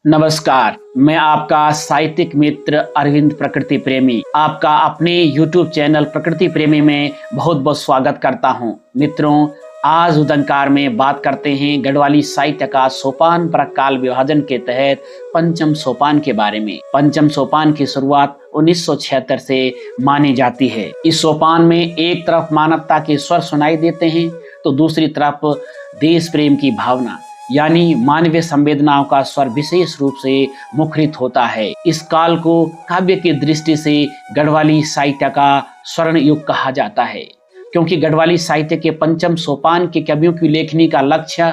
नमस्कार, मैं आपका साहित्यिक मित्र अरविंद प्रकृति प्रेमी आपका अपने YouTube चैनल प्रकृति प्रेमी में बहुत बहुत स्वागत करता हूं। मित्रों, आज उदंकार में बात करते हैं गढ़वाली साहित्य का सोपान परक काल विभाजन के तहत पंचम सोपान के बारे में। पंचम सोपान की शुरुआत 1976 से मानी जाती है। इस सोपान में एक तरफ मानवता के स्वर सुनाई देते हैं तो दूसरी तरफ देश प्रेम की भावना यानी मानवीय संवेदनाओं का स्वर विशेष रूप से मुखरित होता है। इस काल को काव्य की दृष्टि से गढ़वाली साहित्य का स्वर्ण युग कहा जाता है, क्योंकि गढ़वाली साहित्य के पंचम सोपान के कवियों की लेखनी का लक्ष्य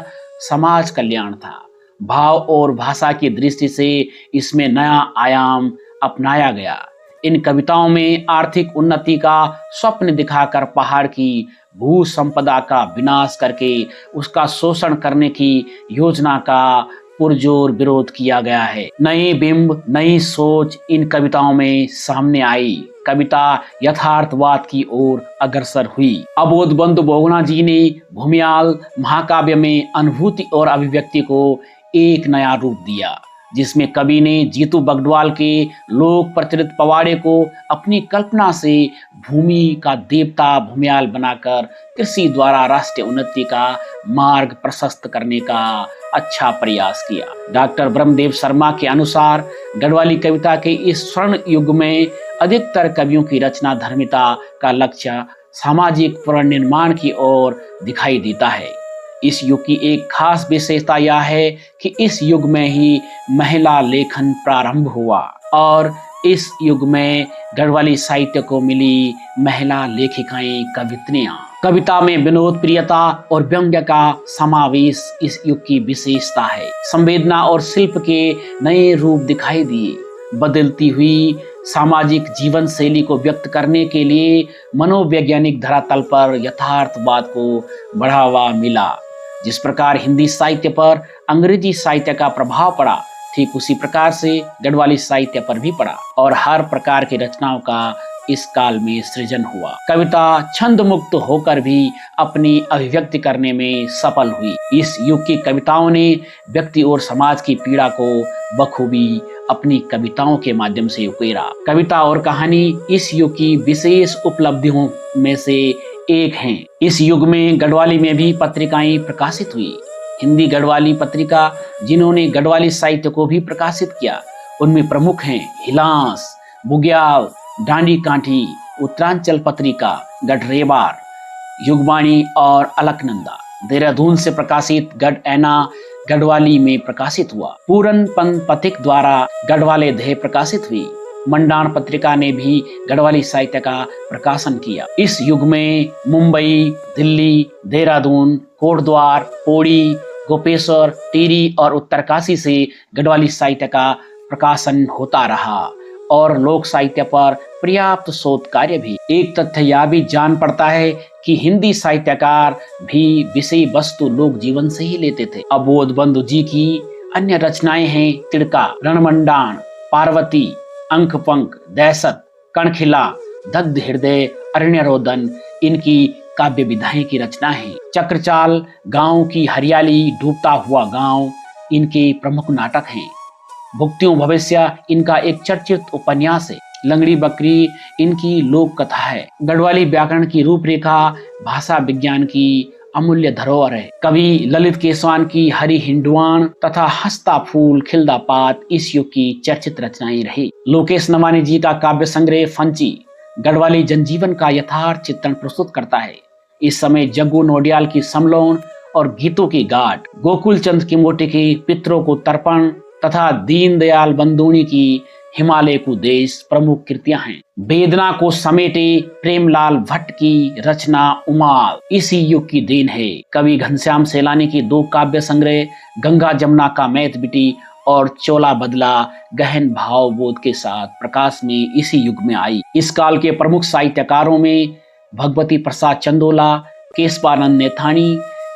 समाज कल्याण था। भाव और भाषा की दृष्टि से इसमें नया आयाम अपनाया गया। इन कविताओं में आर्थिक उन्नति का स्वप्न दिखाकर पहाड़ की भू संपदा का विनाश करके उसका शोषण करने की योजना का पुरजोर विरोध किया गया है। नई बिंब, नई सोच इन कविताओं में सामने आई। कविता यथार्थवाद की ओर अग्रसर हुई। अबोध बंधु बहुगुणा जी ने भूमियाल महाकाव्य में अनुभूति और अभिव्यक्ति को एक नया रूप दिया, जिसमें कवि ने जीतू बगडवाल के लोक प्रचलित पवाड़े को अपनी कल्पना से भूमि का देवता भूमियाल बनाकर कृषि द्वारा राष्ट्रीय उन्नति का मार्ग प्रशस्त करने का अच्छा प्रयास किया। डॉक्टर ब्रह्मदेव शर्मा के अनुसार गढ़वाली कविता के इस स्वर्ण युग में अधिकतर कवियों की रचना धर्मिता का लक्ष्य सामाजिक पुनर्निर्माण की ओर दिखाई देता है। इस युग की एक खास विशेषता यह है कि इस युग में ही महिला लेखन प्रारंभ हुआ और इस युग में गढ़वाली साहित्य को मिली महिला लेखिकाएं, कवित्रियां। कविता में विनोद प्रियता और व्यंग्य का समावेश इस युग की विशेषता है। संवेदना और शिल्प के नए रूप दिखाई दिए। बदलती हुई सामाजिक जीवन शैली को व्यक्त करने के लिए मनोवैज्ञानिक धरातल पर यथार्थवाद को बढ़ावा मिला। जिस प्रकार हिंदी साहित्य पर अंग्रेजी साहित्य का प्रभाव पड़ा, ठीक उसी प्रकार से गढ़वाली साहित्य पर भी पड़ा और हर प्रकार की रचनाओं का इस काल में सृजन हुआ। कविता छंद मुक्त होकर भी अपनी अभिव्यक्ति करने में सफल हुई। इस युग की कविताओं ने व्यक्ति और समाज की पीड़ा को बखूबी अपनी कविताओं के माध्यम से उकेरा। कविता और कहानी इस युग की विशेष उपलब्धियों में से एक हैं। इस युग में गढ़वाली में भी पत्रिकाएं प्रकाशित हुई। हिंदी गढ़वाली पत्रिका जिन्होंने गढ़वाली साहित्य को भी प्रकाशित किया, उनमें प्रमुख हैं हिलांस, बुग्याल, डांडी कांठी, उत्तरांचल पत्रिका, गढ़रेबार, युगवाणी और अलकनंदा। देहरादून से प्रकाशित गढ़ ऐना गढ़वाली में प्रकाशित हुआ। पूरन पंत पथिक द्वारा गढ़वाले ध्येय प्रकाशित हुई। मंडाण पत्रिका ने भी गढ़वाली साहित्य का प्रकाशन किया। इस युग में मुंबई, दिल्ली, देहरादून, कोटद्वार, पौड़ी, गोपेश्वर, टिहरी और उत्तरकाशी से गढ़वाली साहित्य का प्रकाशन होता रहा और लोक साहित्य पर पर्याप्त शोध कार्य भी। एक तथ्य यह भी जान पड़ता है कि हिंदी साहित्यकार भी विषय वस्तु लोक जीवन से ही लेते थे। अबोध बंधु जी की अन्य रचनाएं हैं तिड़का, रणमंडाण, पार्वती, अंक पंख, दहशत, कणखिला, दग्ध हृदय, अरण्य रोदन इनकी काव्य विधाएं की रचना है। चक्रचाल, गांव की हरियाली, डूबता हुआ गांव इनके प्रमुख नाटक हैं। भुक्तियों भविष्य इनका एक चर्चित उपन्यास है। लंगड़ी बकरी इनकी लोक कथा है। गढ़वाली व्याकरण की रूपरेखा भाषा विज्ञान की अमूल्य धरोहर है। कवि ललित केसवान की हरि हिंडवाण तथा हंसता फूल खिलदा पात इस युग की चर्चित रचनाएं रही। लोकेश नवानी जी का काव्य संग्रह फंची गढ़वाली जनजीवन का यथार्थ चित्रण प्रस्तुत करता है। इस समय जग्गू नोडियाल की समलोन और गीतों की गाट, गोकुल चंद किमोटे के पितरों को तर्पण तथा दीनदयाल बंदूनी की हिमालय को देश प्रमुख कृतियां हैं। वेदना को समेटे प्रेमलाल भट्ट की रचना उमाल इसी युग की देन है। कवि घनश्याम सैलानी की दो काव्य संग्रह गंगा जमुना का मैथ बिटी और चोला बदला गहन भावबोध के साथ प्रकाश में इसी युग में आई। इस काल के प्रमुख साहित्यकारों में भगवती प्रसाद चंदोला, केशवानंद नेथानी,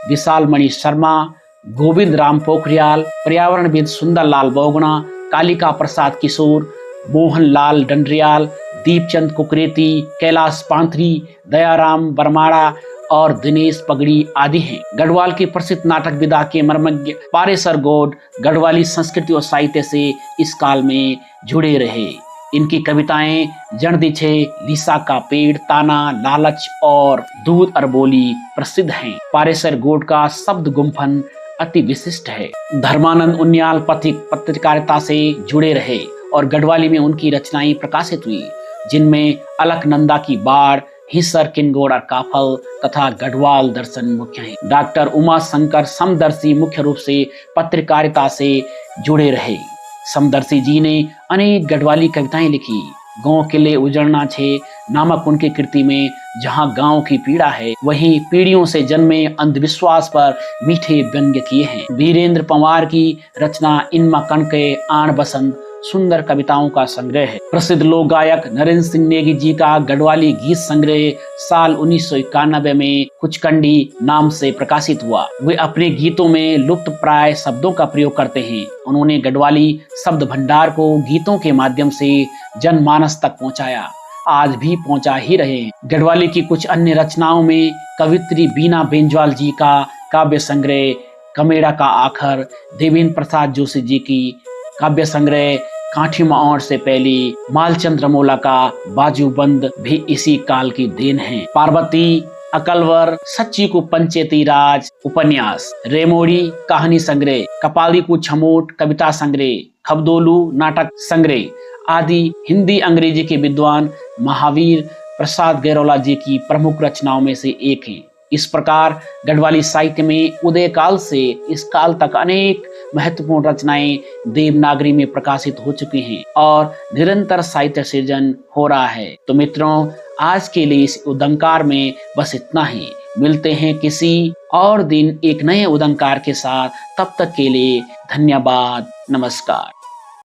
विशाल मणि शर्मा, गोविंद राम पोखरियाल, पर्यावरणविद सुंदरलाल बहुगुणा, कालिका प्रसाद किशोर, मोहनलाल डंडरियाल, दीपचंद कुकरेती, कैलाश पांथरी, दयाराम बरमाड़ा और दिनेश पगड़ी आदि हैं। गढ़वाल के प्रसिद्ध नाटक विधा के मर्मज्ञ पारेसर गौड गढ़वाली संस्कृति और साहित्य से इस काल में जुड़े रहे। इनकी कविताएं जन छे, लीसा का पेड़, ताना, लालच और दूध अरबोली प्रसिद्ध हैं। पारेसर गौड का शब्द गुम्फन अति विशिष्ट है। धर्मानंद उनियाल पथिक पत्रकारिता से जुड़े रहे और गढ़वाली में उनकी रचनाएं प्रकाशित हुई, जिनमें अलकनंदा की बाढ़, हिस्सर, किन्नौर और काफल तथा गढ़वाल दर्शन मुख्य हैं। डॉक्टर उमा शंकर समदर्शी मुख्य रूप से पत्रकारिता से जुड़े रहे। समदर्शी जी ने अनेक गढ़वाली कविताएं लिखी। गांव किले उजड़ना छे नामक उनकी कृति में जहां गांव की पीड़ा है, वहीं पीढ़ियों से जन्मे अंधविश्वास पर मीठे व्यंग्य किए हैं। वीरेंद्र पंवार की रचना इनमा कणके आण बसंत सुंदर कविताओं का संग्रह है। प्रसिद्ध लोक गायक नरेंद्र सिंह नेगी जी का गढ़वाली गीत संग्रह साल 1991 में कुचकंडी नाम से प्रकाशित हुआ। वे अपने गीतों में लुप्त प्राय शब्दों का प्रयोग करते हैं। उन्होंने गढ़वाली शब्द भंडार को गीतों के माध्यम से जनमानस तक पहुंचाया, आज भी पहुंचा ही रहे हैं। गढ़वाली की कुछ अन्य रचनाओं में कवित्री बीना बेंजवाल जी का काव्य संग्रह कमेड़ा का आखर, देवेंद्र प्रसाद जोशी जी की काव्य संग्रह काठी माओर से पहली, मालचंद्र मोला का बाजूबंद भी इसी काल की देन है। पार्वती अकलवर, सच्ची को पंचेती राज उपन्यास, रेमोड़ी कहानी संग्रह, कपाली को छमोट कविता संग्रह, खबदोलू नाटक संग्रह आदि हिंदी अंग्रेजी के विद्वान महावीर प्रसाद गैरोला जी की प्रमुख रचनाओं में से एक है। इस प्रकार गढ़वाली साहित्य में उदय काल से इस काल तक अनेक महत्वपूर्ण रचनाएं देवनागरी में प्रकाशित हो चुकी हैं और निरंतर साहित्य सृजन हो रहा है। तो मित्रों, आज के लिए इस उदंकार में बस इतना ही। मिलते हैं किसी और दिन एक नए उदंकार के साथ। तब तक के लिए धन्यवाद, नमस्कार।